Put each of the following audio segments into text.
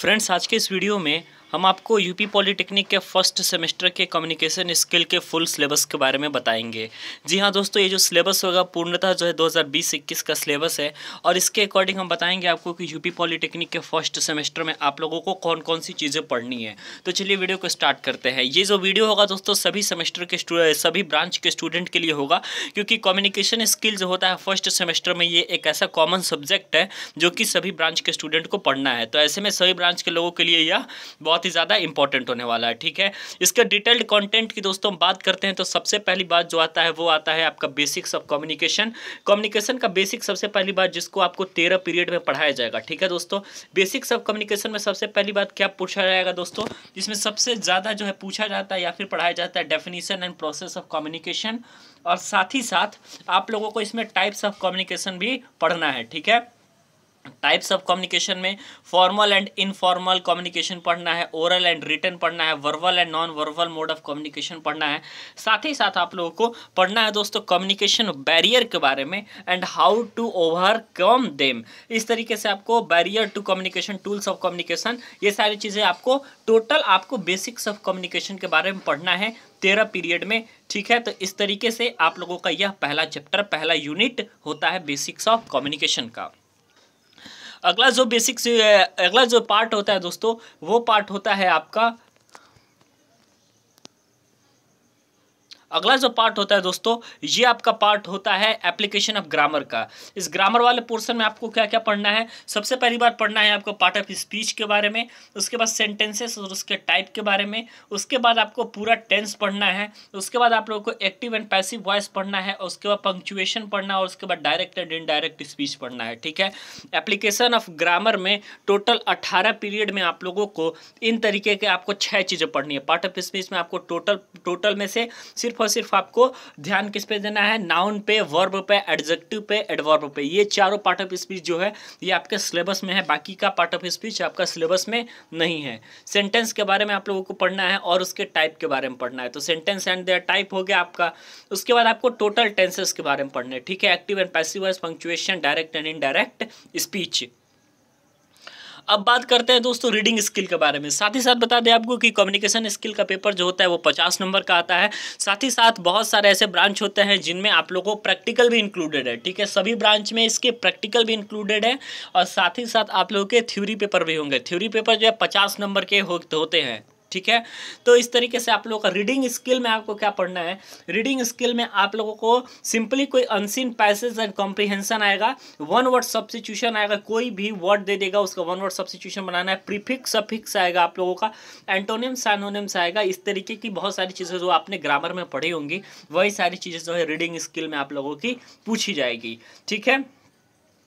Friends, आज के इस वीडियो में हम आपको यूपी पॉलिटेक्निक के फर्स्ट सेमेस्टर के कम्युनिकेशन स्किल के फुल सिलेबस के बारे में बताएंगे। जी हाँ दोस्तों, ये जो सिलेबस होगा पूर्णतः जो है 2020-21 का सिलेबस है और इसके अकॉर्डिंग हम बताएंगे आपको कि यूपी पॉलिटेक्निक के फर्स्ट सेमेस्टर में आप लोगों को कौन कौन सी चीज़ें पढ़नी है। तो चलिए वीडियो को स्टार्ट करते हैं। ये जो वीडियो होगा दोस्तों सभी सेमेस्टर के सभी ब्रांच के स्टूडेंट के लिए होगा, क्योंकि कम्युनिकेशन स्किल जो होता है फर्स्ट सेमेस्टर में ये एक ऐसा कॉमन सब्जेक्ट है जो कि सभी ब्रांच के स्टूडेंट को पढ़ना है। तो ऐसे में सभी ब्रांच के लोगों के लिए यह बहुत ही ज़्यादा इंपॉर्टेंट होने वाला है। ठीक है, इसके डिटेल्ड कंटेंट की दोस्तों बात करते हैं तो सबसे पहली बात जो आता है वो आता है आपका बेसिक्स ऑफ कम्युनिकेशन। कम्युनिकेशन का बेसिक सबसे पहली बात जिसको आपको 13 पीरियड में पढ़ाया जाएगा। ठीक है दोस्तों, बेसिक्स ऑफ कम्युनिकेशन में सबसे पहली बात क्या पूछा जाएगा दोस्तों, जिसमें सबसे ज़्यादा जो है पूछा जाता है या फिर पढ़ाया जाता है definition and process of communication, और साथ ही साथ आप लोगों को इसमें टाइप्स ऑफ कम्युनिकेशन भी पढ़ना है। ठीक है, टाइप्स ऑफ कम्युनिकेशन में फॉर्मल एंड इनफॉर्मल कम्युनिकेशन पढ़ना है, ओरल एंड रिटन पढ़ना है, verbal and non verbal mode of communication पढ़ना है। साथ ही साथ आप लोगों को पढ़ना है दोस्तों कम्युनिकेशन बैरियर के बारे में and how to overcome them. इस तरीके से आपको barrier to communication, tools of communication, ये सारी चीज़ें आपको टोटल आपको बेसिक्स ऑफ कम्युनिकेशन के बारे में पढ़ना है 13 पीरियड में। ठीक है, तो इस तरीके से आप लोगों का यह पहला चैप्टर, पहला यूनिट होता है बेसिक्स ऑफ कम्युनिकेशन का। अगला जो पार्ट होता है दोस्तों वो पार्ट होता है आपका, अगला जो पार्ट होता है दोस्तों ये आपका पार्ट होता है एप्लीकेशन ऑफ ग्रामर का। इस ग्रामर वाले पोर्शन में आपको क्या क्या पढ़ना है, सबसे पहली बार पढ़ना है आपको पार्ट ऑफ स्पीच के बारे में, उसके बाद सेंटेंसेस और उसके टाइप के बारे में, उसके बाद आपको पूरा टेंस पढ़ना है, उसके बाद आप लोगों को एक्टिव एंड पैसिव वॉइस पढ़ना है, और उसके बाद पंक्चुएशन पढ़ना, और उसके बाद डायरेक्ट एंड इनडायरेक्ट स्पीच पढ़ना है। ठीक है, एप्लीकेशन ऑफ ग्रामर में टोटल 18 पीरियड में आप लोगों को इन तरीके के आपको 6 चीज़ें पढ़नी है। पार्ट ऑफ स्पीच में आपको टोटल में से सिर्फ और सिर्फ आपको ध्यान किस पे देना है, नाउन पे, वर्ब पे, एडजेक्टिव पे, एडवर्ब पे। ये चारों पार्ट ऑफ स्पीच जो है ये आपके सिलेबस में है, बाकी का पार्ट ऑफ स्पीच आपका सिलेबस में नहीं है। सेंटेंस के बारे में आप लोगों को पढ़ना है और उसके टाइप के बारे में पढ़ना है। तो सेंटेंस एंड देयर टाइप हो गया आपका। उसके बाद आपको टोटल टेंसेस के बारे में पढ़ना है। ठीक है, active and passive voice, punctuation, direct and indirect speech. अब बात करते हैं दोस्तों रीडिंग स्किल के बारे में। साथ ही साथ बता दें आपको कि कम्युनिकेशन स्किल का पेपर जो होता है वो 50 नंबर का आता है। साथ ही साथ बहुत सारे ऐसे ब्रांच होते हैं जिनमें आप लोगों को प्रैक्टिकल भी इंक्लूडेड है। ठीक है, सभी ब्रांच में इसके प्रैक्टिकल भी इंक्लूडेड है, और साथ ही साथ आप लोगों के थ्योरी पेपर भी होंगे। थ्योरी पेपर जो है 50 नंबर के होते हैं। ठीक है, तो इस तरीके से आप लोगों का रीडिंग स्किल में आपको क्या पढ़ना है, रीडिंग स्किल में आप लोगों को सिंपली कोई अनसीन पैसेज एंड कॉम्प्रिहेंशन आएगा, वन वर्ड सब्स्टिट्यूशन आएगा, कोई भी वर्ड दे देगा उसका वन वर्ड सब्स्टिट्यूशन बनाना है, प्रीफिक्स सफिक्स आएगा आप लोगों का, एंटोनिम्स एनोनिम्स आएगा। इस तरीके की बहुत सारी चीज़ें जो आपने ग्रामर में पढ़ी होंगी वही सारी चीज़ें जो है रीडिंग स्किल में आप लोगों की पूछी जाएगी। ठीक है,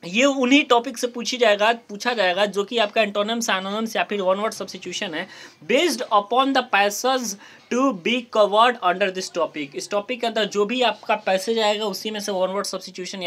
ये उन्हीं टॉपिक से पूछा जाएगा जो कि आपका एंटोनिम्स एनोनिम्स या फिर वन वर्ड सब्स्टिट्यूशन है, based upon the passage to be covered under this topic. इस टॉपिक के अंदर जो भी आपका पैसेज आएगा उसी में से वन वर्ड सब्स्टिट्यूशन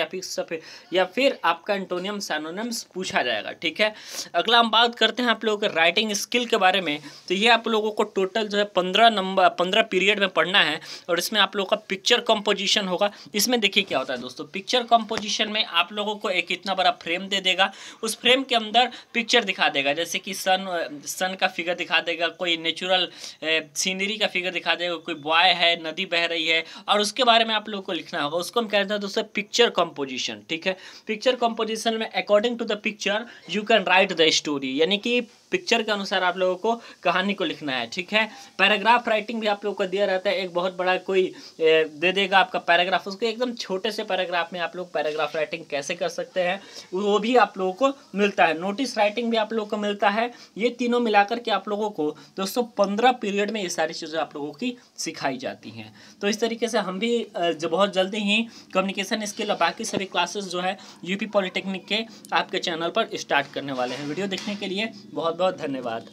या फिर आपका एंटोनिम्स एनोनिम्स पूछा जाएगा। ठीक है, अगला हम बात करते हैं आप लोगों के राइटिंग स्किल के बारे में। तो ये आप लोगों को टोटल जो है 15 पीरियड में पढ़ना है, और इसमें आप लोगों का पिक्चर कंपोजिशन होगा। इसमें देखिए क्या होता है दोस्तों, पिक्चर कंपोजिशन में आप लोगों को एक इतना बड़ा फ्रेम दे देगा, उस फ्रेम के अंदर पिक्चर दिखा देगा, जैसे कि सन का फिगर दिखा देगा, कोई नेचुरल सीनरी का फिगर दिखा देगा, कोई बॉय है, नदी बह रही है, और उसके बारे में आप लोगों को लिखना होगा। उसको हम कहते हैं दोस्तों पिक्चर कंपोजिशन। ठीक है, पिक्चर कंपोजिशन में according to the picture you can write the story, यानी कि पिक्चर के अनुसार आप लोगों को कहानी को लिखना है। ठीक है, पैराग्राफ राइटिंग भी आप लोगों को दिया रहता है, एक बहुत बड़ा कोई दे देगा आपका पैराग्राफ, उसको एकदम छोटे से पैराग्राफ में आप लोग पैराग्राफ राइटिंग कैसे कर सकते हैं वो भी आप लोगों को मिलता है। नोटिस राइटिंग भी आप लोगों को मिलता है। ये तीनों मिलाकर के आप लोगों को दोस्तों 15 पीरियड में ये सारी चीज़ें आप लोगों की सिखाई जाती हैं। तो इस तरीके से हम भी जो बहुत जल्दी ही कम्युनिकेशन स्किल और बाकी सभी क्लासेस जो है यूपी पॉलिटेक्निक के आपके चैनल पर स्टार्ट करने वाले हैं। वीडियो देखने के लिए बहुत बहुत धन्यवाद।